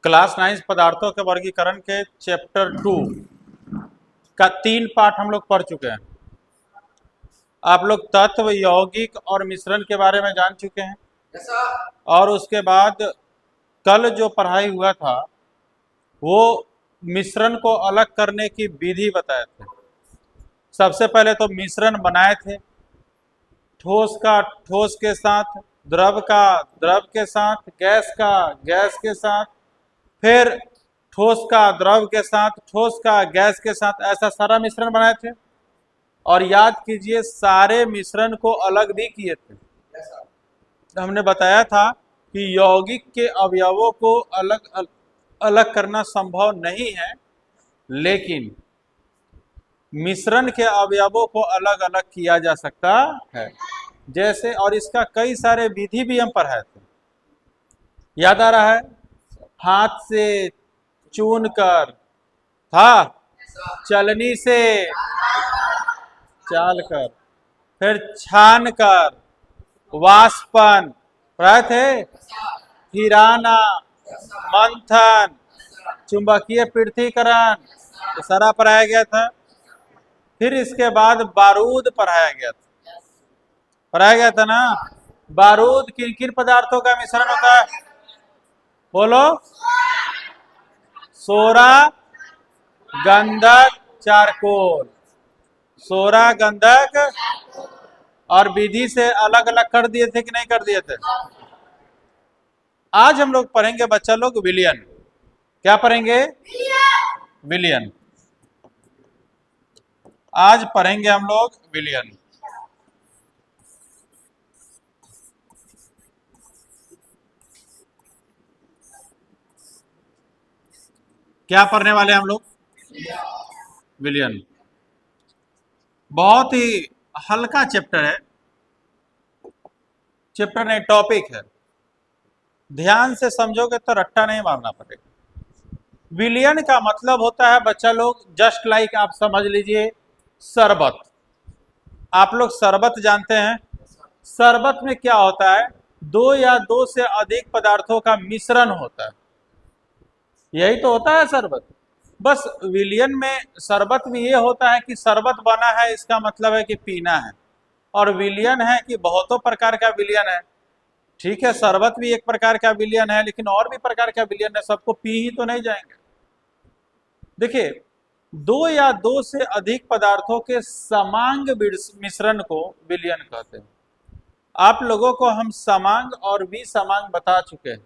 Class 9 पदार्थों के वर्गीकरण के चैप्टर 2 का 3 पार्ट हम लोग पढ़ चुके हैं। आप लोग तत्व, यौगिक और मिश्रण के बारे में जान चुके हैं। और उसके बाद कल जो पढ़ाई हुआ था वो मिश्रण को अलग करने की विधि बताए थे। सबसे पहले तो मिश्रण बनाए थे, ठोस का ठोस के साथ, द्रव का द्रव के साथ, गैस का गैस के साथ, फिर ठोस का द्रव के साथ, ठोस का गैस के साथ, ऐसा सारा मिश्रण बनाए थे। और याद कीजिए सारे मिश्रण को अलग भी किए थे। हमने बताया था कि यौगिक के अवयवों को अलग अलग करना संभव नहीं है, लेकिन मिश्रण के अवयवों को अलग अलग किया जा सकता है। जैसे, और इसका कई सारे विधि भी हम पढ़ाए थे, याद आ रहा है? हाथ से चून कर, था चलनी से चाल कर, फिर छान कर, वाष्पन पढ़ाए थे, हिराना, मंथन, चुंबकीय पृथक्करण, तो सारा पढ़ाया गया था। फिर इसके बाद बारूद पढ़ाया गया था ना। बारूद किन किन पदार्थों का मिश्रण होता है? बोलो। सोरा, गंधक, चारकोल। सोरा, गंधक, और विधि से अलग अलग कर दिए थे कि नहीं कर दिए थे? आज हम लोग पढ़ेंगे बच्चा लोग विलयन। क्या पढ़ेंगे? विलयन। आज पढ़ेंगे हम लोग विलयन। क्या पढ़ने वाले हम लोग? विलयन। बहुत ही हल्का चैप्टर है, चैप्टर नहीं टॉपिक है। ध्यान से समझोगे तो रट्टा नहीं मारना पड़ेगा। विलयन का मतलब होता है बच्चा लोग, जस्ट लाइक आप समझ लीजिए शरबत। आप लोग शरबत जानते हैं? शरबत में क्या होता है? दो या दो से अधिक पदार्थों का मिश्रण होता है, यही तो होता है शरबत। बस विलयन में शरबत में ये होता है कि शरबत बना है, इसका मतलब है कि पीना है। और विलयन है कि बहुतों प्रकार का विलयन है। ठीक है, शरबत भी एक प्रकार का विलयन है, लेकिन और भी प्रकार का विलयन है, सबको पी ही तो नहीं जाएंगे। देखिए, दो या दो से अधिक पदार्थों के समांग मिश्रण को विलयन कहते हैं। आप लोगों को हम समांग और विसमांग बता चुके हैं।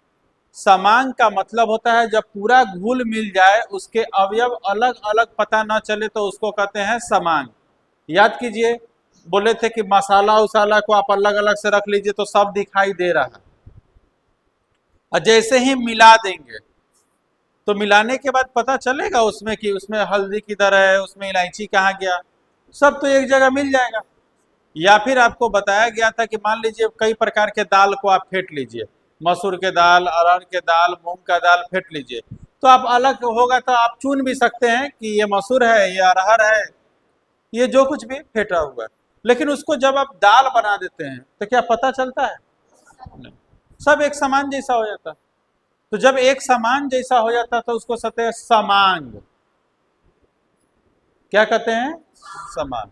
समांग का मतलब होता है जब पूरा घुल मिल जाए, उसके अवयव अलग अलग पता न चले तो उसको कहते हैं समांग। याद कीजिए, बोले थे कि मसाला उसाला को आप अलग अलग से रख लीजिए तो सब दिखाई दे रहा है, और जैसे ही मिला देंगे तो मिलाने के बाद पता चलेगा उसमें कि उसमें हल्दी किधर है, उसमें इलायची कहाँ गया, सब तो एक जगह मिल जाएगा। या फिर आपको बताया गया था कि मान लीजिए कई प्रकार के दाल को आप फेंट लीजिए, मसूर के दाल, अरहर के दाल, मूंग का दाल फेंट लीजिए, तो आप अलग होगा तो आप चुन भी सकते हैं कि ये मसूर है, ये अरहर है, ये जो कुछ भी फेंटा हुआ है। लेकिन उसको जब आप दाल बना देते हैं तो क्या पता चलता है? नहीं। सब एक समान जैसा हो जाता है। तो जब एक समान जैसा हो जाता है तो उसको कहते हैं समांग। क्या कहते हैं? समान।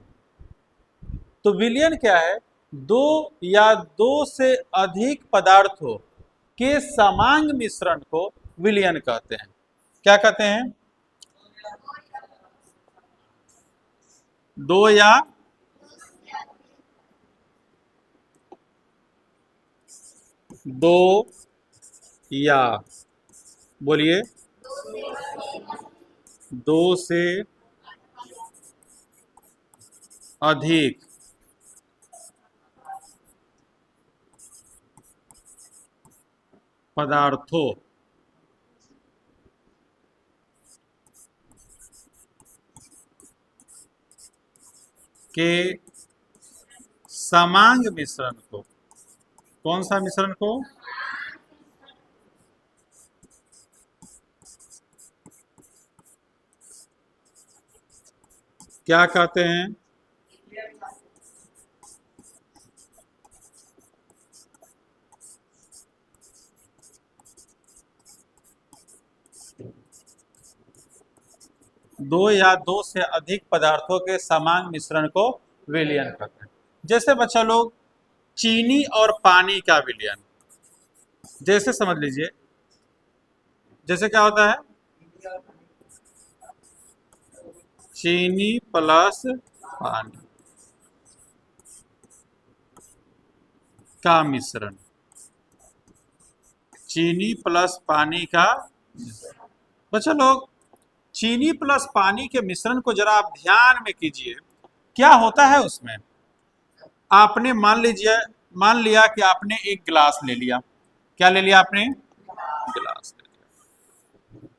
तो विलयन क्या है? दो या दो से अधिक पदार्थों के समांग मिश्रण को विलयन कहते हैं। क्या कहते हैं? दो या दो या, बोलिए, दो से अधिक पदार्थों के समांग मिश्रण को, कौन सा मिश्रण को? क्या कहते हैं? दो या दो से अधिक पदार्थों के समान मिश्रण को विलयन कहते हैं। जैसे बच्चा लोग चीनी और पानी का विलयन, जैसे समझ लीजिए, जैसे क्या होता है, चीनी प्लस पानी का मिश्रण, चीनी प्लस पानी का मिश्रण। बच्चा लोग चीनी प्लस पानी के मिश्रण को जरा आप ध्यान में कीजिए, क्या होता है उसमें। आपने मान लिया कि आपने एक गिलास ले लिया। क्या ले लिया आपने? गिलास ले लिया।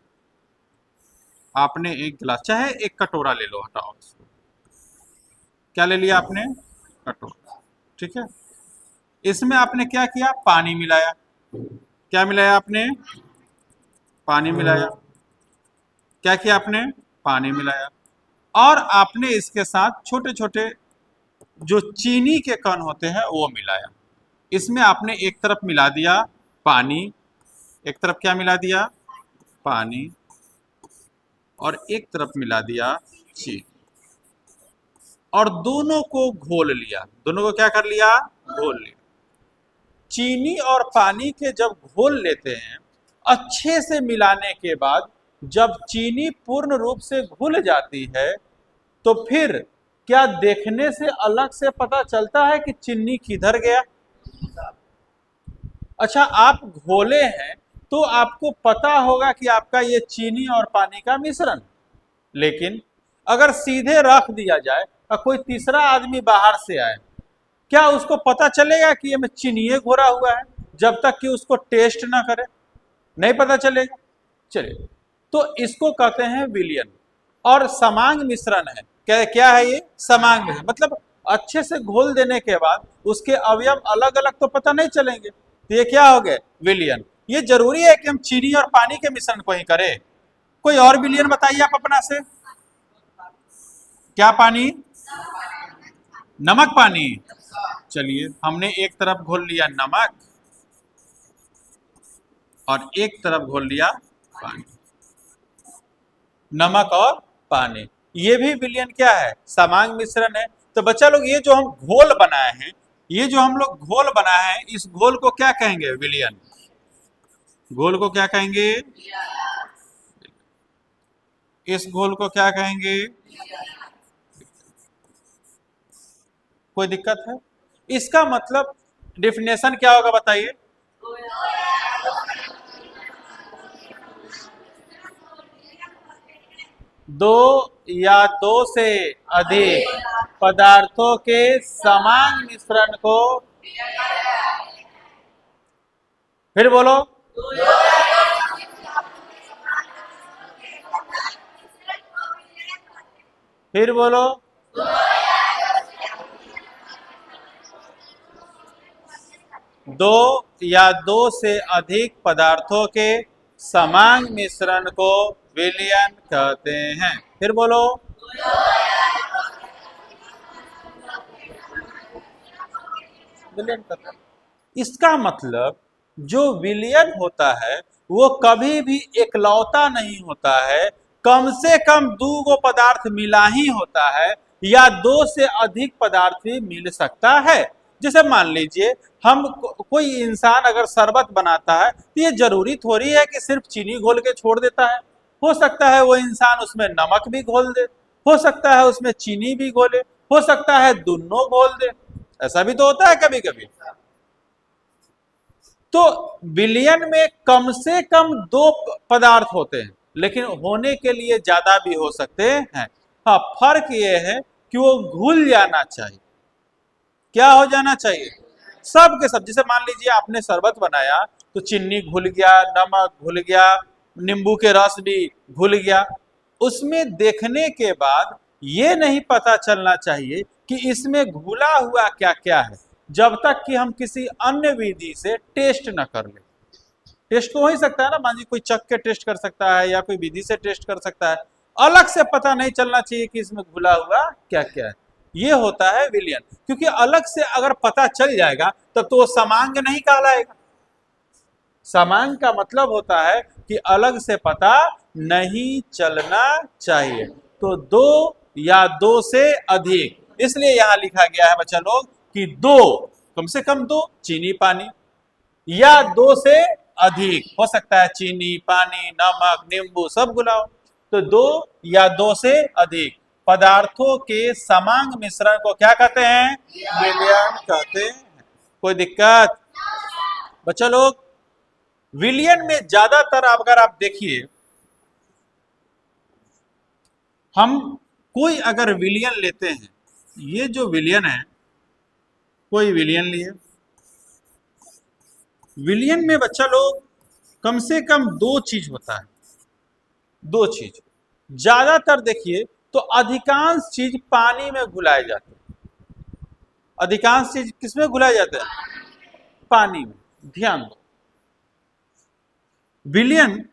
आपने एक गिलास, चाहे एक कटोरा ले लो, हटाओ इसको। क्या ले लिया आपने? कटोरा। ठीक है, इसमें आपने क्या किया? पानी मिलाया। क्या मिलाया आपने? पानी मिलाया। क्या किया आपने? पानी मिलाया। और आपने इसके साथ छोटे छोटे जो चीनी के कण होते हैं वो मिलाया। इसमें आपने एक तरफ मिला दिया पानी, एक तरफ क्या मिला दिया? पानी, और एक तरफ मिला दिया चीनी, और दोनों को घोल लिया। दोनों को क्या कर लिया? घोल लिया। चीनी और पानी के जब घोल लेते हैं, अच्छे से मिलाने के बाद जब चीनी पूर्ण रूप से घुल जाती है, तो फिर क्या देखने से अलग से पता चलता है कि चीनी किधर गया? अच्छा, आप घोले हैं तो आपको पता होगा कि आपका ये चीनी और पानी का मिश्रण। लेकिन अगर सीधे रख दिया जाए और कोई तीसरा आदमी बाहर से आए, क्या उसको पता चलेगा कि ये में चीनी घोरा हुआ है, जब तक कि उसको टेस्ट ना करे? नहीं पता चलेगा। चलिए, तो इसको कहते हैं विलयन। और समांग मिश्रण है। क्या क्या है ये? समांग मिश्रण। मतलब अच्छे से घोल देने के बाद उसके अवयव अलग अलग तो पता नहीं चलेंगे, तो ये क्या हो गए? विलयन। ये जरूरी है कि हम चीनी और पानी के मिश्रण को ही करें? कोई और विलयन बताइए आप अपना से। क्या पानी? नमक पानी। चलिए, हमने एक तरफ घोल लिया नमक और एक तरफ घोल लिया पानी। नमक और पानी, ये भी विलयन क्या है? समांग मिश्रण है। तो बच्चा लोग, ये जो हम घोल बनाए हैं, ये जो हम लोग घोल बनाए हैं, इस घोल को क्या कहेंगे? विलयन। घोल को क्या कहेंगे? इस घोल को क्या कहेंगे? कोई दिक्कत है? इसका मतलब डिफिनेशन क्या होगा बताइए? दो या दो से अधिक पदार्थों के समान मिश्रण को, फिर बोलो, फिर बोलो, दो या दो से अधिक पदार्थों के समान मिश्रण को विलयन कहते हैं। फिर बोलो, विलयन कहते हैं। इसका मतलब जो विलयन होता है वो कभी भी एकलौता नहीं होता है, कम से कम दो गो पदार्थ मिला ही होता है, या दो से अधिक पदार्थ भी मिल सकता है। जैसे मान लीजिए, हम कोई इंसान अगर शरबत बनाता है, तो ये जरूरी थोड़ी है कि सिर्फ चीनी घोल के छोड़ देता है। हो सकता है वो इंसान उसमें नमक भी घोल दे, हो सकता है उसमें चीनी भी घोले, हो सकता है दोनों घोल दे। ऐसा भी तो होता है कभी कभी। तो विलयन में कम से कम दो पदार्थ होते हैं, लेकिन होने के लिए ज्यादा भी हो सकते हैं। हाँ, फर्क ये है कि वो घुल जाना चाहिए। क्या हो जाना चाहिए? सब के सब। जैसे मान लीजिए आपने शरबत बनाया, तो चीनी घुल गया, नमक घुल गया, नींबू के रस भी घुल गया। उसमें देखने के बाद ये नहीं पता चलना चाहिए कि इसमें घुला हुआ क्या क्या है, जब तक कि हम किसी अन्य विधि से टेस्ट न कर ले। टेस्ट तो हो ही सकता है ना, मान लीजिए कोई चख के टेस्ट कर सकता है या कोई विधि से टेस्ट कर सकता है। अलग से पता नहीं चलना चाहिए कि इसमें घुला हुआ क्या क्या है। ये होता है विलयन। क्योंकि अलग से अगर पता चल जाएगा तब तो वो समांग नहीं कहलाएगा। समांग का मतलब होता है कि अलग से पता नहीं चलना चाहिए। तो दो या दो से अधिक, इसलिए यहां लिखा गया है बच्चा लोग कि दो, कम से कम दो, चीनी पानी, या दो से अधिक, हो सकता है चीनी पानी नमक नींबू सब गुलाओ। तो दो या दो से अधिक पदार्थों के समांग मिश्रण को क्या कहते हैं? विलयन कहते हैं। कोई दिक्कत बच्चा लोग? विलयन में ज्यादातर अगर आप देखिए, हम कोई अगर विलयन लेते हैं, ये जो विलयन है, कोई विलयन लिए, विलयन में बच्चा लोग कम से कम दो चीज होता है, दो चीज ज्यादातर देखिए तो अधिकांश चीज पानी में घुलाए जाते हैं। अधिकांश चीज किसमें घुलाए जाते हैं? पानी में। ध्यान दो, विलयन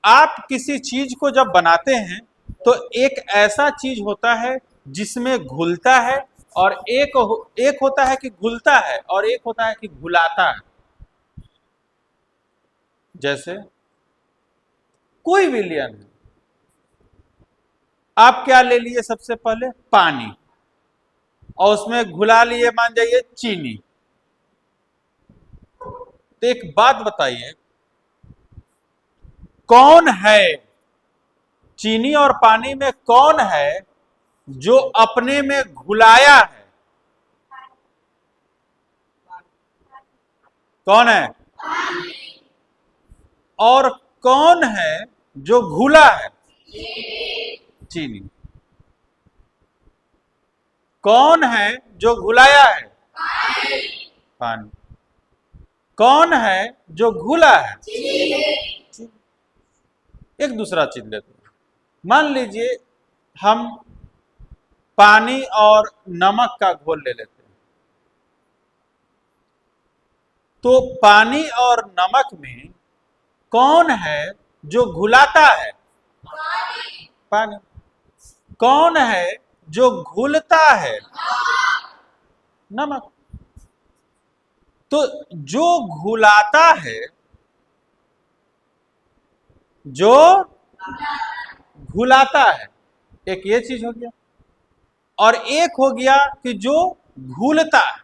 आप किसी चीज को जब बनाते हैं तो एक ऐसा चीज होता है जिसमें घुलता है, और एक होता है कि घुलता है और एक होता है कि घुलाता है। जैसे कोई विलयन है, आप क्या ले लिए? सबसे पहले पानी, और उसमें घुला लिए मान जाइए चीनी। तो एक बात बताइए, कौन है चीनी और पानी में, कौन है जो अपने में घुलाया है? कौन है? और कौन है जो घुला है? चीनी। कौन है जो घुलाया है? पानी। कौन है जो घुला है? चीनी। एक दूसरा चीज लेते हैं, मान लीजिए हम पानी और नमक का घोल ले लेते हैं। तो पानी और नमक में कौन है जो घुलाता है? पानी। कौन है जो घुलता है? नमक। तो जो घुलाता है, जो घुलाता है, एक ये चीज हो गया, और एक हो गया कि जो घुलता है।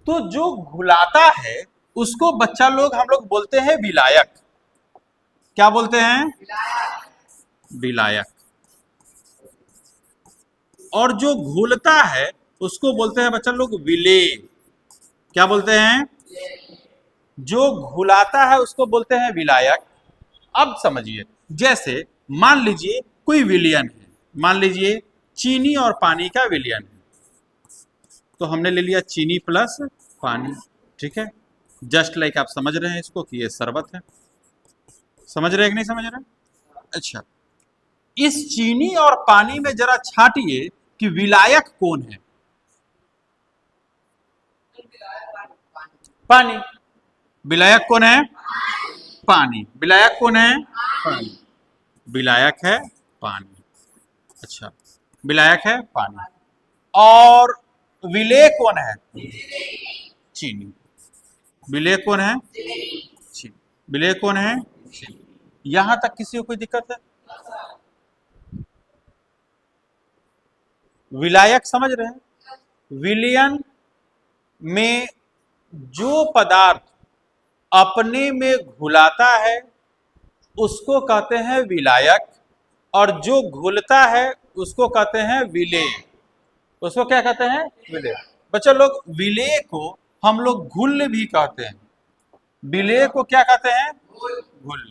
तो जो घुलाता है उसको बच्चा लोग हम लोग बोलते हैं विलायक। क्या बोलते हैं? विलायक। और जो घुलता है उसको बोलते हैं बच्चा लोग विलेय। क्या बोलते हैं? जो घुलाता है उसको बोलते हैं विलायक। अब समझिए, जैसे मान लीजिए कोई विलयन है, मान लीजिए चीनी और पानी का विलयन है, तो हमने ले लिया चीनी प्लस पानी, ठीक है। जस्ट लाइक आप समझ रहे हैं इसको कि ये शरबत है। समझ रहे हैं कि नहीं समझ रहे? अच्छा, इस चीनी और पानी में जरा छांटिए कि विलायक कौन है? पानी। विलायक कौन है? पानी। विलायक कौन है? पानी। विलायक है पानी। अच्छा, विलायक है पानी। और विलेय कौन है? चीनी। विलेय कौन है? चीनी। विलेय कौन है? चीनी। यहां तक किसी को कोई दिक्कत है? विलायक समझ रहे हैं? विलयन में जो पदार्थ अपने में घुलाता है उसको कहते हैं विलायक, और जो घुलता है उसको कहते हैं विलेय। उसको क्या कहते हैं? विलेय। बच्चा लोग, विलेय को हम लोग घुल भी कहते हैं। विलेय को क्या कहते हैं? घुल।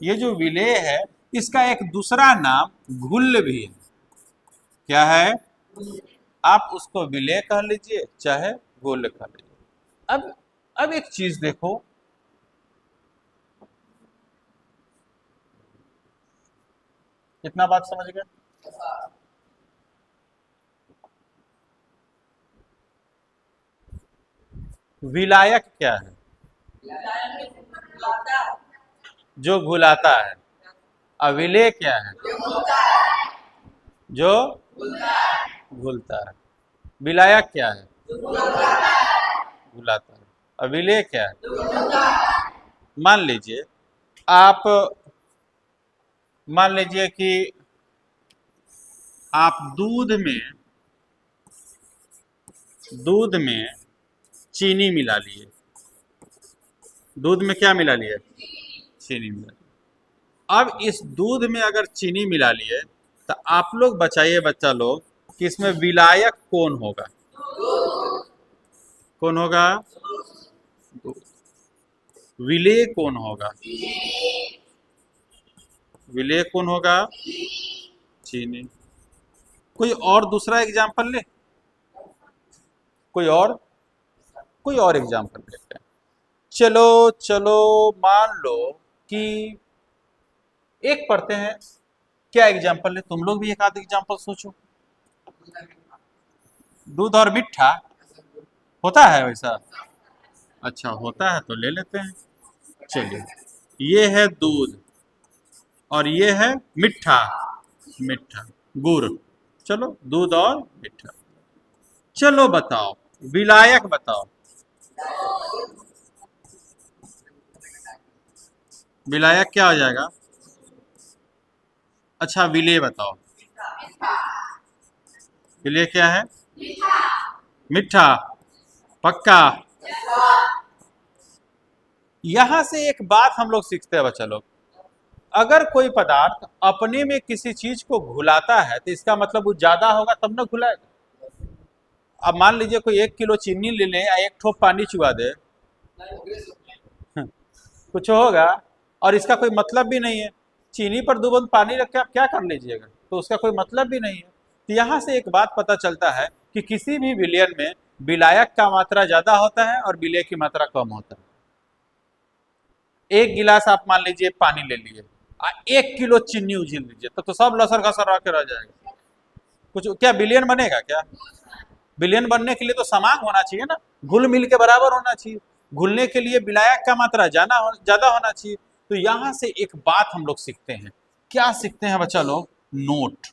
ये जो विलेय है इसका एक दूसरा नाम घुल भी है। क्या है? आप उसको विलेय कह लीजिए चाहे घुल कह लीजिए। अब एक चीज देखो, कितना बात समझ गए? विलायक क्या है? जो घुलाता है। अविलेय क्या है? जो घुलता है। विलायक क्या है? घुलाता है। अविलेय क्या है? मान लीजिए आप मान लीजिए कि आप दूध में चीनी मिला लिए। दूध में क्या मिला लिए? चीनी मिला लिए। अब इस दूध में अगर चीनी मिला लिए तो आप लोग बताइए बच्चा लोग कि इसमें विलायक कौन होगा? कौन होगा? दूध। विलेय कौन होगा? विलेय कौन होगा? चीनी। कोई और दूसरा एग्जाम्पल ले, कोई और एग्जाम्पल लेते हैं। चलो चलो मान लो कि एक पढ़ते हैं। क्या एग्जाम्पल है? तुम लोग भी एक आध एग्जाम्पल सोचो। दूध और मिठा होता है वैसा? अच्छा होता है तो ले लेते हैं। चलिए, ये है दूध और ये है मिठा। मिठा गुड़। चलो दूध और मिठा। चलो बताओ विलायक बताओ। विलायक क्या हो जाएगा? अच्छा विलेय बताओ। विलेय क्या है? मिठा। पक्का? यहां से एक बात हम लोग सीखते हैं बच्चा लोग। अगर कोई पदार्थ अपने में किसी चीज को घुलाता है तो इसका मतलब वो ज्यादा होगा तब ना घुलाएगा। अब मान लीजिए कोई 1 किलो चीनी ले ले या एक ठोप पानी चुआ दे, कुछ होगा? और इसका कोई मतलब भी नहीं है। चीनी पर 2 बूंद पानी रख के आप क्या कर लीजिएगा? तो उसका कोई मतलब भी नहीं है। तो यहाँ से एक बात पता चलता है कि किसी भी विलयन में विलायक का मात्रा ज्यादा होता है और विलेय की मात्रा कम होता है। 1 गिलास आप मान लीजिए पानी ले लिए, 1 किलो चीनी उझिल लीजिए तो सब लसर घसर के रह जाएगा। कुछ क्या विलयन बनेगा क्या? विलयन बनने के लिए तो समान होना चाहिए ना, घुल मिल के बराबर होना चाहिए। घुलने के लिए विलायक का मात्रा ज्यादा होना चाहिए। तो यहां से एक बात हम लोग सीखते हैं। क्या सीखते हैं बच्चा लोग? नोट।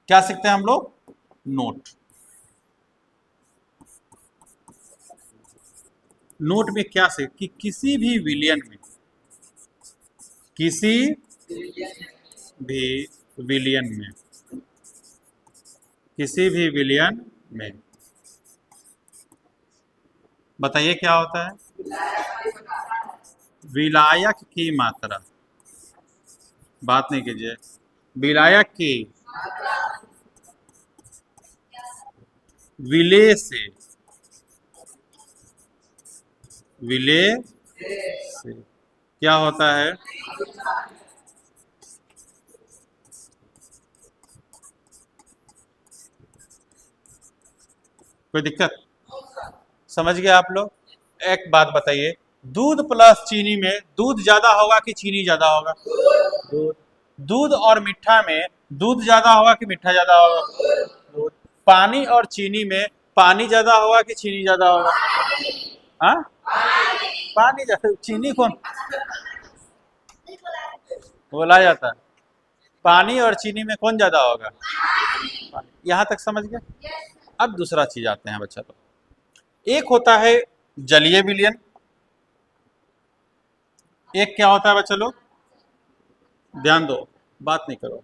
क्या सीखते हैं हम लोग? नोट। नोट में क्या सीख कि किसी भी विलयन में, किसी भी विलयन में, किसी भी विलयन में बताइए क्या होता है? विलायक की मात्रा। बात नहीं कीजिए। विलायक की विलेय से, विलेय से क्या होता है? कोई दिक्कत? समझ गए आप लोग? एक बात बताइए, दूध प्लस चीनी में दूध ज्यादा होगा कि चीनी ज्यादा होगा? दूध। दूध और मिठा में दूध ज्यादा होगा कि मिठा ज्यादा होगा? दूध। पानी और चीनी में पानी ज्यादा होगा कि चीनी ज्यादा होगा? हाँ, पानी ज्यादा। चीनी कौन बोला जाता है? पानी और चीनी में कौन ज्यादा होगा? यहां तक समझ गए? अब दूसरा चीज आते हैं बच्चा लोग। एक होता है जलीय विलयन, एक क्या होता है बच्चा लोग? ध्यान दो, बात नहीं करो।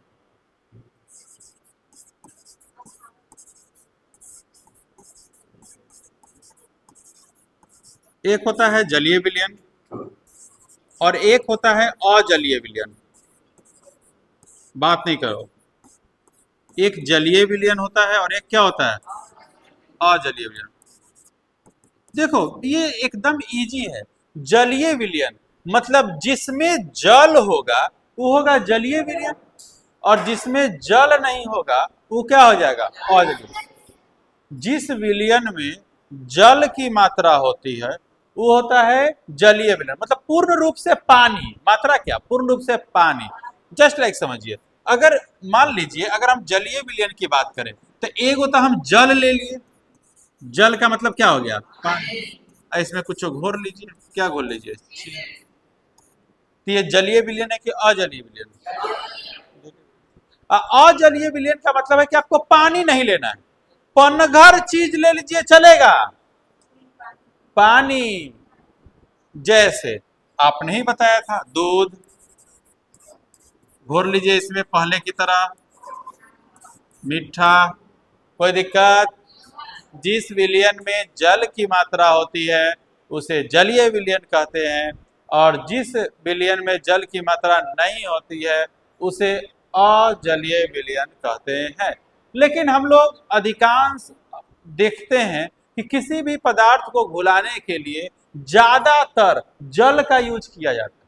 एक होता है जलीय विलयन और एक होता है अजलीय विलयन। बात नहीं करो। एक जलीय विलयन होता है और एक क्या होता है? अजलीय विलयन। देखो ये एकदम इजी है। जलीय विलयन मतलब जिसमें जल होगा वो होगा जलीय विलयन, और जिसमें जल नहीं होगा वो क्या हो जाएगा? अजलीय। जिस विलयन में जल की मात्रा होती है वो होता है जलीय विलयन, मतलब पूर्ण रूप से पानी। मात्रा क्या? पूर्ण रूप से पानी। जस्ट लाइक समझिए, अगर मान लीजिए अगर हम जलीय विलयन की बात करें तो एक होता हम जल ले लिए। जल का मतलब क्या हो गया? पानी। इसमें कुछ घोर लीजिए। क्या घोर लीजिए? तो ये जलीय विलयन है कि अजलीय विलयन? अजलीय विलयन का मतलब है कि आपको पानी नहीं लेना है, पनघर चीज ले लीजिए चलेगा। पानी जैसे आपने ही बताया था, दूध, घोर लीजिए इसमें पहले की तरह मीठा। कोई दिक्कत? जिस विलयन में जल की मात्रा होती है उसे जलीय विलयन कहते हैं, और जिस विलयन में जल की मात्रा नहीं होती है उसे अजलीय विलयन कहते हैं। लेकिन हम लोग अधिकांश देखते हैं कि किसी भी पदार्थ को घुलाने के लिए ज्यादातर जल का यूज किया जाता है।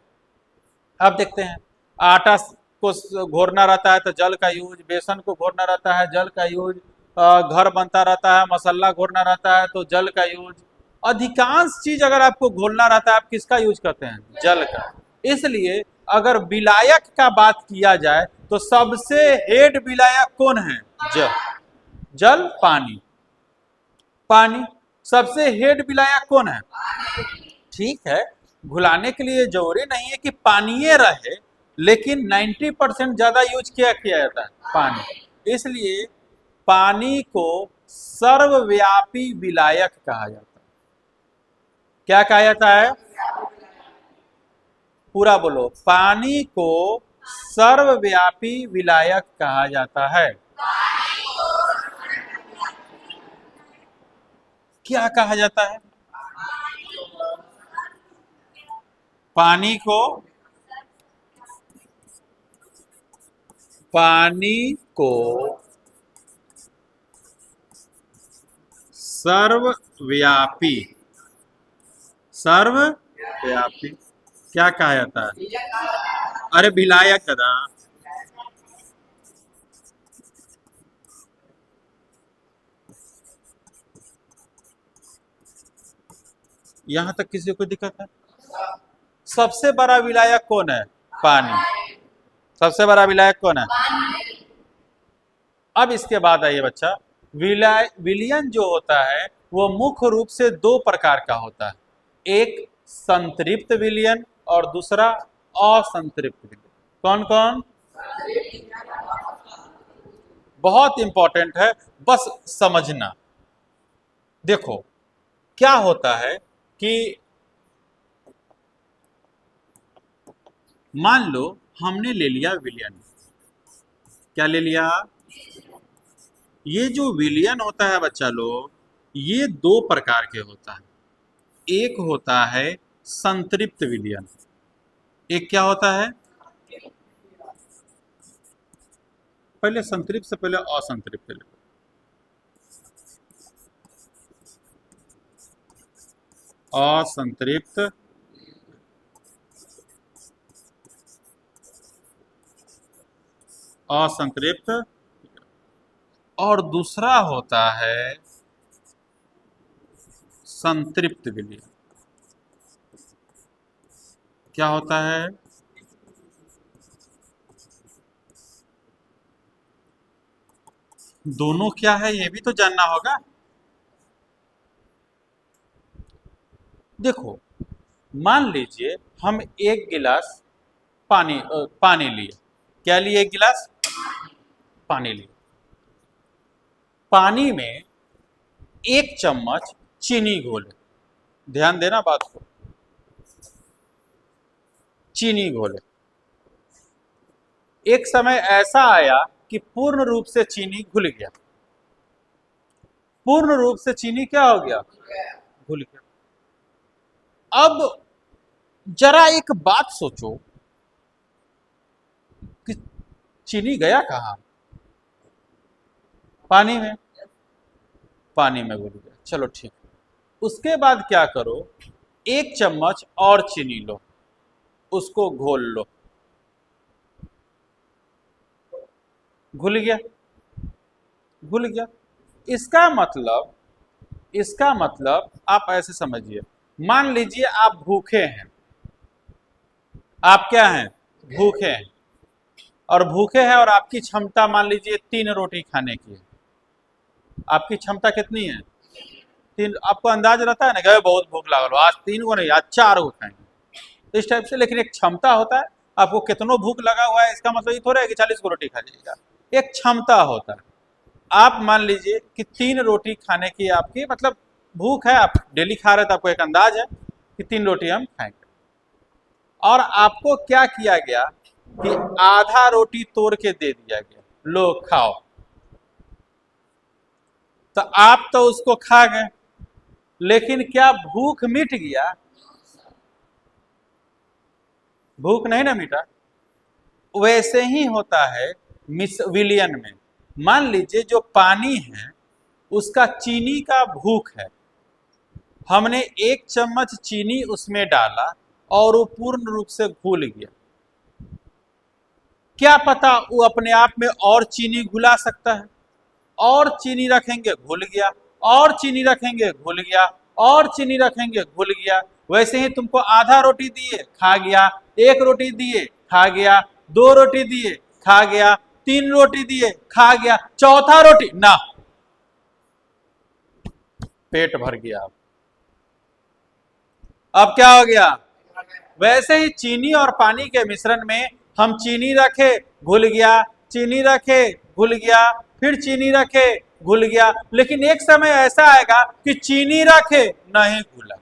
आप देखते हैं आटा को घोरना रहता है तो जल का यूज, बेसन को घोरना रहता है जल का यूज, घर बनता रहता है मसाला घोरना रहता है तो जल का यूज। अधिकांश चीज अगर आपको घोलना रहता है आप किसका यूज करते हैं? जल का। इसलिए अगर विलायक का बात किया जाए तो सबसे हेड विलायक कौन है? जल। जल, पानी। पानी सबसे हेड विलायक कौन है? ठीक है, घुलाने के लिए जरूरी नहीं है कि पानी रहे, लेकिन 90% ज्यादा यूज किया जाता है पानी। इसलिए पानी को सर्वव्यापी विलायक कहा जाता है। क्या कहा जाता है? पूरा बोलो। पानी को सर्वव्यापी विलायक कहा जाता है। क्या कहा जाता है? पानी को सर्वव्यापी क्या कहा जाता है? अरे विलायक दादा। यहां तक किसी को दिक्कत है? सबसे बड़ा विलायक कौन है? पानी। सबसे बड़ा विलायक कौन है? अब इसके बाद आइए बच्चा, विलयन जो होता है वो मुख्य रूप से दो प्रकार का होता है, एक संतृप्त विलयन और दूसरा असंतृप्त विलयन। कौन कौन? बहुत इंपॉर्टेंट है, बस समझना। देखो क्या होता है कि मान लो हमने ले लिया विलयन। क्या ले लिया? ये जो विलयन होता है बच्चा लोग, ये दो प्रकार के होता है। एक होता है संतृप्त विलयन, एक क्या होता है? पहले संतृप्त से पहले असंतृप्त ले लो। असंतृप्त असंतृप्त और दूसरा होता है संतृप्त विलयन। क्या होता है? दोनों क्या है ये भी तो जानना होगा। देखो मान लीजिए हम एक गिलास पानी लिए। क्या लिए? एक गिलास पानी लिए। पानी में एक चम्मच चीनी घोले। ध्यान देना बात को। चीनी घोले। एक समय ऐसा आया कि पूर्ण रूप से चीनी घुल गया। पूर्ण रूप से चीनी क्या हो गया? घुल गया। अब जरा एक बात सोचो कि चीनी गया कहां? पानी में। पानी में घुल गया, चलो ठीक। उसके बाद क्या करो, एक चम्मच और चीनी लो, उसको घोल लो। घुल गया। घुल गया। इसका मतलब आप ऐसे समझिए, मान लीजिए आप भूखे हैं। आप क्या हैं? भूखे हैं। और भूखे हैं और आपकी क्षमता मान लीजिए 3 रोटी खाने की है। आपकी क्षमता कितनी है? 3। आपको अंदाज रहता है ना कि बहुत भूख लागल, आज 3 को नहीं आज 4 को खाएंगे, इस टाइप से। लेकिन एक क्षमता होता है, आपको कितनों भूख लगा हुआ है इसका मतलब ये थोड़ा है कि 40 को रोटी खा जाएगा। एक क्षमता होता है। आप मान लीजिए कि 3 रोटी खाने की आपकी मतलब भूख है, आप डेली खा रहे, तो आपको एक अंदाज है कि 3 रोटी हम खाएंगे। और आपको क्या किया गया कि आधा रोटी तोड़ के दे दिया गया, लो खाओ, तो आप तो उसको खा गए, लेकिन क्या भूख मिट गया? भूख नहीं ना मिटा। वैसे ही होता है मिस विलियन में। मान लीजिए जो पानी है उसका चीनी का भूख है, हमने 1 चम्मच चीनी उसमें डाला और वो पूर्ण रूप से घुल गया, क्या पता वो अपने आप में और चीनी घुला सकता है, और चीनी रखेंगे घुल गया, और चीनी रखेंगे घुल गया, और चीनी रखेंगे घुल गया। वैसे ही तुमको आधा रोटी दिए खा गया, 1 रोटी दिए खा गया, 2 रोटी दिए खा गया, 3 रोटी दिए खा गया, चौथा रोटी ना, पेट भर गया। अब क्या हो गया? वैसे ही चीनी और पानी के मिश्रण में हम चीनी रखे घुल गया, चीनी रखे घुल गया, फिर चीनी रखे घुल गया, लेकिन एक समय ऐसा आएगा कि चीनी रखे नहीं घुला।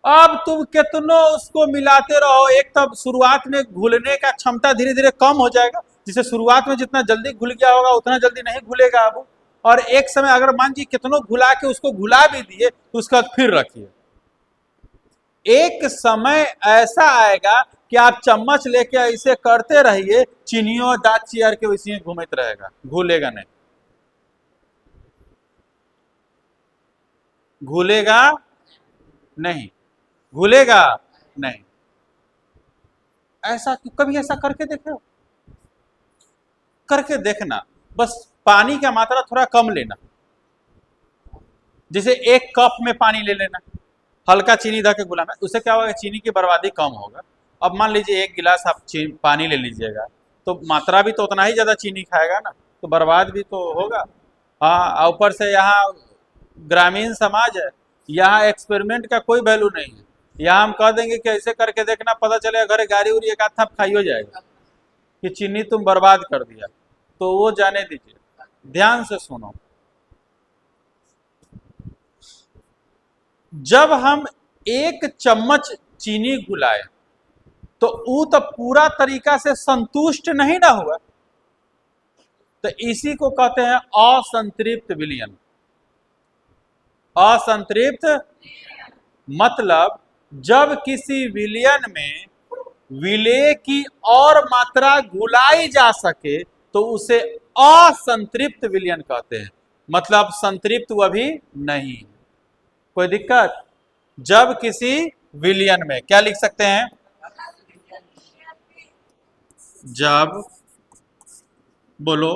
अब तुम कितनो उसको मिलाते रहो, एक तब शुरुआत में घुलने का क्षमता धीरे धीरे कम हो जाएगा, जिसे शुरुआत में जितना जल्दी घुल गया होगा उतना जल्दी नहीं घुलेगा अब। और एक समय अगर मान जी कितनों घुला के उसको घुला भी दिए तो उसका फिर रखिए, एक समय ऐसा आएगा कि आप चम्मच लेके ऐसे करते रहिए, चीनियों दांत चियर के वैसे घूमत रहेगा, घुलेगा नहीं। घुलेगा नहीं, घुलेगा नहीं। ऐसा कभी ऐसा करके देखे हो? करके देखना, बस पानी का मात्रा थोड़ा कम लेना, जैसे 1 कप में पानी ले लेना, हल्का चीनी धके गुलाना, उससे क्या होगा? चीनी की बर्बादी कम होगा। अब मान लीजिए 1 गिलास आप पानी ले लीजिएगा, तो मात्रा भी तो उतना ही ज्यादा चीनी खाएगा ना, तो बर्बाद भी तो होगा। हाँ, ऊपर से यहाँ ग्रामीण समाज है, यहाँ एक्सपेरिमेंट का कोई वैल्यू नहीं है। यहाँ हम कह देंगे कि ऐसे करके देखना, पता चलेगा घरे गाड़ी उड़ी एक आध थप खाई हो जाएगा कि चीनी तुम बर्बाद कर दिया, तो वो जाने दीजिए। ध्यान से सुनो, जब हम 1 चम्मच चीनी घुलाए तो वो तो पूरा तरीका से संतुष्ट नहीं ना हुआ, तो इसी को कहते हैं असंतृप्त विलयन। असंतृप्त मतलब जब किसी विलयन में विलेय की और मात्रा घुलाई जा सके तो उसे असंतृप्त विलयन कहते हैं, मतलब संतृप्त वह भी नहीं। कोई दिक्कत? जब किसी विलयन में क्या लिख सकते हैं? जब, बोलो,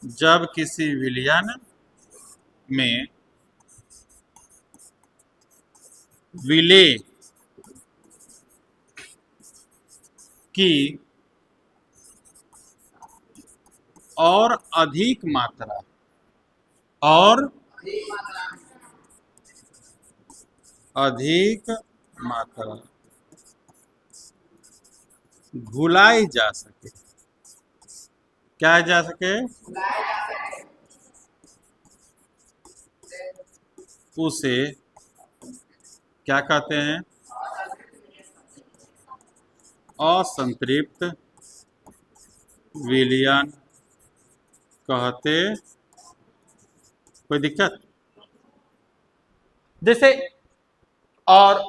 जब किसी विलयन में विलेय की और अधिक मात्रा और अधिक मात्रा घुलाई जा सके, क्या जा सके? उसे क्या कहते हैं? असंतृप्त विलयन कहते। कोई दिक्कत? जैसे, और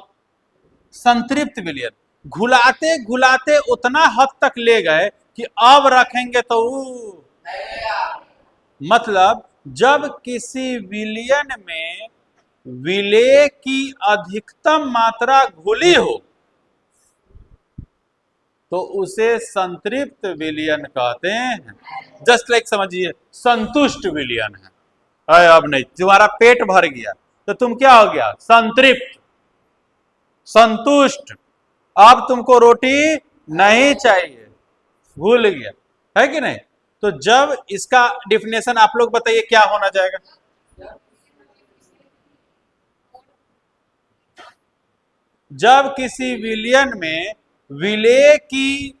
संतृप्त विलयन घुलाते घुलाते उतना हद तक ले गए कि अब रखेंगे तो मतलब जब किसी विलयन में विलेय की अधिकतम मात्रा घुली हो तो उसे संतृप्त विलयन कहते हैं। जस्ट लाइक समझिए, संतुष्ट विलयन है, अब नहीं, तुम्हारा पेट भर गया तो तुम क्या हो गया? संतृप्त, संतुष्ट। अब तुमको रोटी नहीं चाहिए, भूल गया, है कि नहीं? तो जब इसका डिफिनेशन आप लोग बताइए क्या होना जाएगा? जब किसी विलयन में विलेय की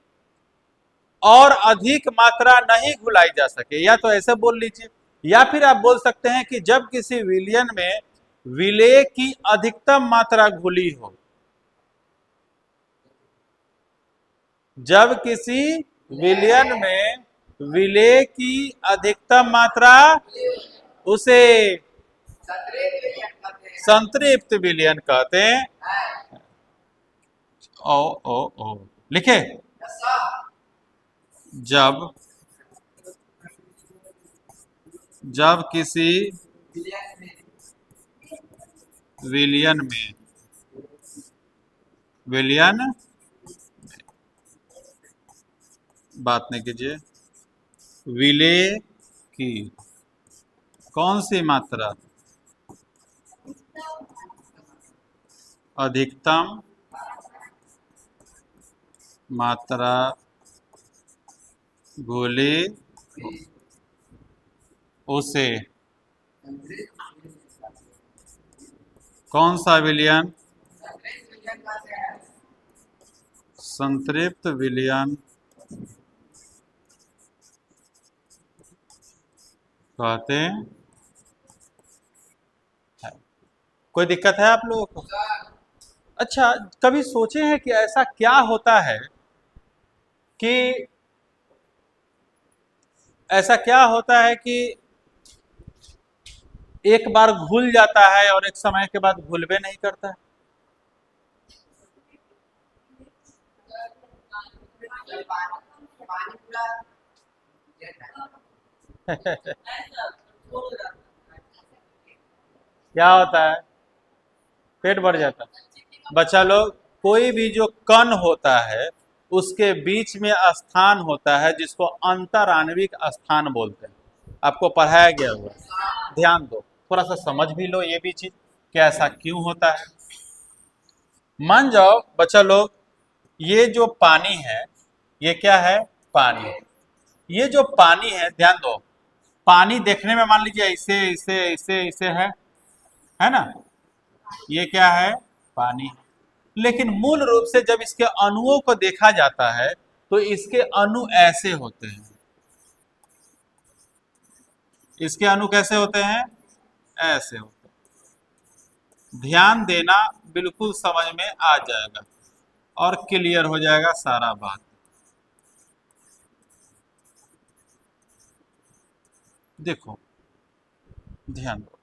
और अधिक मात्रा नहीं घुलाई जा सके, या तो ऐसे बोल लीजिए, या फिर आप बोल सकते हैं कि जब किसी विलयन में विलेय की अधिकतम मात्रा घुली हो। जब किसी विलयन में विलेय की अधिकतम मात्रा, उसे संतृप्त विलयन कहते हैं। ओ ओ ओ लिखे। जब जब किसी विलयन में विलयन, बात नहीं कीजिए, विलेय की कौन सी मात्रा, अधिकतम मात्रा घुली, उसे कौन सा विलयन, संतृप्त विलयन कहते हैं। कोई दिक्कत है आप लोगों को? अच्छा, कभी सोचे हैं कि ऐसा क्या होता है कि एक बार घुल जाता है और एक समय के बाद घुलवे नहीं करता है? क्या होता है? पेट भर जाता है। बच्चा लोग, कोई भी जो कण होता है उसके बीच में स्थान होता है जिसको अंतराण्विक स्थान बोलते हैं। आपको पढ़ाया गया हुआ है, ध्यान दो, थोड़ा सा समझ भी लो ये भी चीज कि ऐसा क्यों होता है। मान जाओ बच्चा लोग, ये जो पानी है, ये क्या है? पानी। ये जो पानी है, ध्यान दो, पानी देखने में मान लीजिए इसे इसे इसे इसे है ना? ये क्या है? पानी। लेकिन मूल रूप से जब इसके अणुओं को देखा जाता है तो इसके अणु ऐसे होते हैं। इसके अणु कैसे होते हैं? ऐसे होते हैं। ध्यान देना, बिल्कुल समझ में आ जाएगा और क्लियर हो जाएगा सारा बात। देखो, ध्यान दो,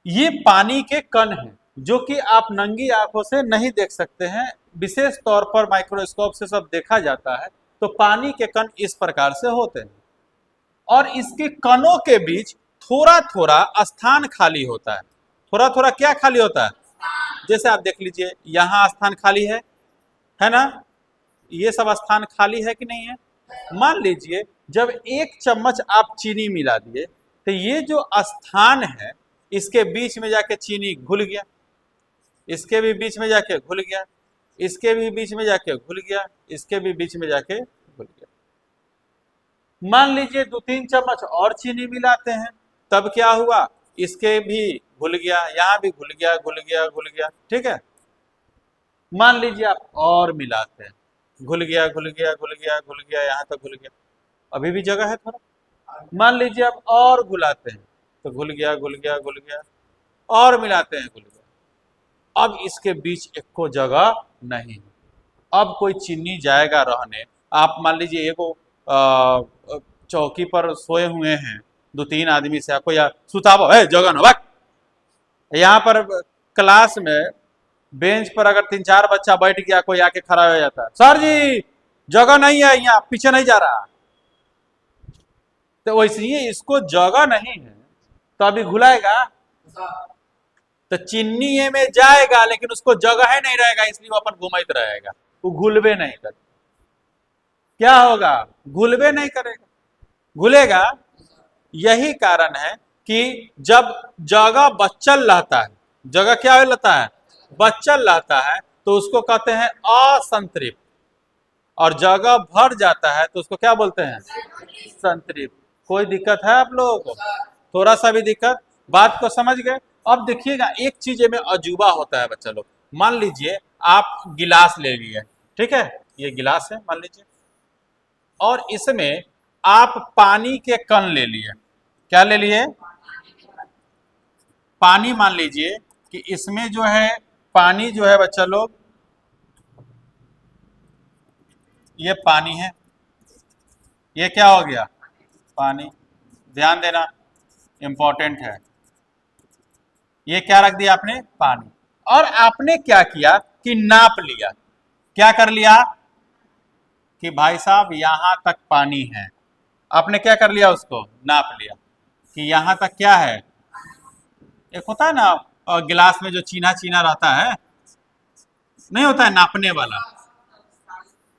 ये पानी के कण हैं जो कि आप नंगी आंखों से नहीं देख सकते हैं, विशेष तौर पर माइक्रोस्कोप से सब देखा जाता है। तो पानी के कण इस प्रकार से होते हैं और इसके कणों के बीच थोड़ा थोड़ा स्थान खाली होता है। थोड़ा थोड़ा क्या खाली होता है? जैसे आप देख लीजिए, यहाँ स्थान खाली है ना? ये सब स्थान खाली है कि नहीं है? मान लीजिए जब 1 चम्मच आप चीनी मिला दिए तो ये जो स्थान है इसके बीच में जाके चीनी घुल गया, इसके भी बीच में जाके घुल गया, इसके भी बीच में जाके घुल गया, इसके भी बीच में जाके घुल गया। मान लीजिए 2-3 चम्मच और चीनी मिलाते हैं, तब क्या हुआ? इसके भी घुल गया, यहाँ भी घुल गया, घुल गया, घुल गया, ठीक है। मान लीजिए आप और मिलाते हैं, घुल गया, घुल गया, घुल गया, घुल गया, यहाँ तक घुल गया, अभी भी जगह है थोड़ा। मान लीजिए आप और घुलाते हैं तो घुल गया, घुल गया, घुल गया, और मिलाते हैं, घुल गया। अब इसके बीच एक को जगह नहीं है। अब कोई चीनी जाएगा रहने, आप मान लीजिए एगो चौकी पर सोए हुए हैं 2-3 आदमी से, आपको यार सुताबो है जगह न बक। यहाँ पर क्लास में बेंच पर अगर 3-4 बच्चा बैठ गया, कोई आके खड़ा हो जाता है, सर जी जगह नहीं है, यहाँ पीछे नहीं जा रहा। तो वैसे ही इसको जगह नहीं है तो अभी घुलाएगा तो चीनी ये में जाएगा, लेकिन उसको जगह है नहीं रहेगा, इसलिए वो अपन घुमाइत रहेगा, वो घुलवे नहीं कर। क्या होगा? घुलवे नहीं करेगा, घुलेगा। यही कारण है कि जब जगह बच्चल रहता है, जगह क्या रहता है? बच्चल रहता है, तो उसको कहते हैं असंतृप्त, और जगह भर जाता है तो उसको क्या बोलते हैं? संतृप्त। कोई दिक्कत है आप लोगों को? थोड़ा सा भी दिक्कत? बात को समझ गए? अब देखिएगा, एक चीज में अजूबा होता है बच्चा लोग। मान लीजिए आप गिलास ले लिए, ठीक है, ये गिलास है मान लीजिए, और इसमें आप पानी के कण ले लिए। क्या ले लिए? पानी मान लीजिए कि इसमें जो है पानी जो है बच्चा लोग, ये पानी है, ये क्या हो गया, पानी। ध्यान देना, इंपॉर्टेंट है। ये क्या रख दिया आपने, पानी। और आपने क्या किया कि नाप लिया। क्या कर लिया कि भाई साहब यहां तक पानी है। आपने क्या कर लिया, उसको नाप लिया कि यहां तक क्या है। एक होता है ना गिलास में जो चीना चीना रहता है, नहीं होता है नापने वाला।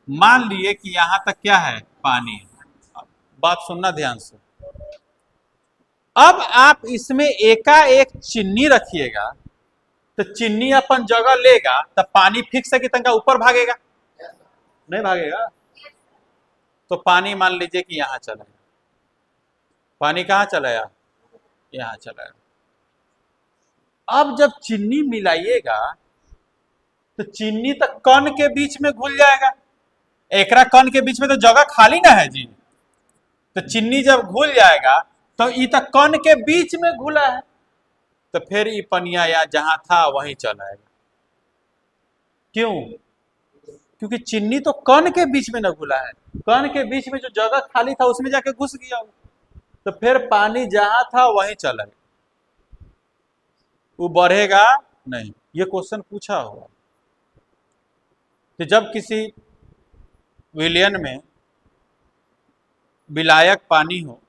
मान लिए कि यहां तक क्या है, पानी। बात सुनना ध्यान से। अब आप इसमें एकाएक चीनी रखिएगा तो चीनी अपन जगह लेगा, तब पानी फिक्स है कि तंका ऊपर भागेगा, नहीं भागेगा। तो पानी मान लीजिए कि यहां चला गया। पानी कहां चला गया, यहां चला गया। अब जब चीनी मिलाइएगा तो चीनी तो कण के बीच में घुल जाएगा। एकरा कण के बीच में तो जगह खाली ना है जी। तो चीनी जब घुल जाएगा तो ये तो कण के बीच में घुला है, तो फिर ये पनिया या जहां था वहीं चला आएगा। क्यों, क्योंकि चीनी तो कण के बीच में न घुला है, कण के बीच में जो जगह खाली था उसमें जाके घुस गया, तो फिर पानी जहां था वहीं चला गया, वो बढ़ेगा नहीं। ये क्वेश्चन पूछा हुआ। तो जब किसी विलयन में विलायक पानी हो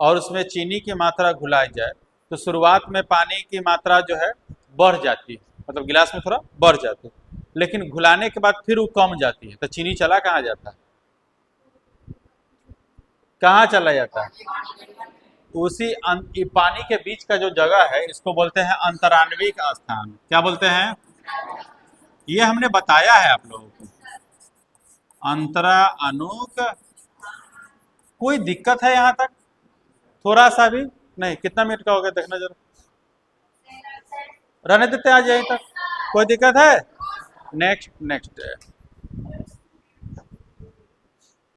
और उसमें चीनी की मात्रा घुलाई जाए तो शुरुआत में पानी की मात्रा जो है बढ़ जाती है, मतलब गिलास में थोड़ा बढ़ जाती है, लेकिन घुलाने के बाद फिर वो कम जाती है। तो चीनी चला कहाँ जाता है, कहाँ चला जाता है, उसी पानी के बीच का जो जगह है इसको बोलते हैं अंतराण्विक स्थान। क्या बोलते हैं, ये हमने बताया है आप लोगों को। अंतराणुक, कोई दिक्कत है यहाँ तक, थोड़ा सा भी नहीं। कितना मिनट का हो गया देखना जरा, रहने देते आज यहीं तक, कोई दिक्कत है। नेक्स्ट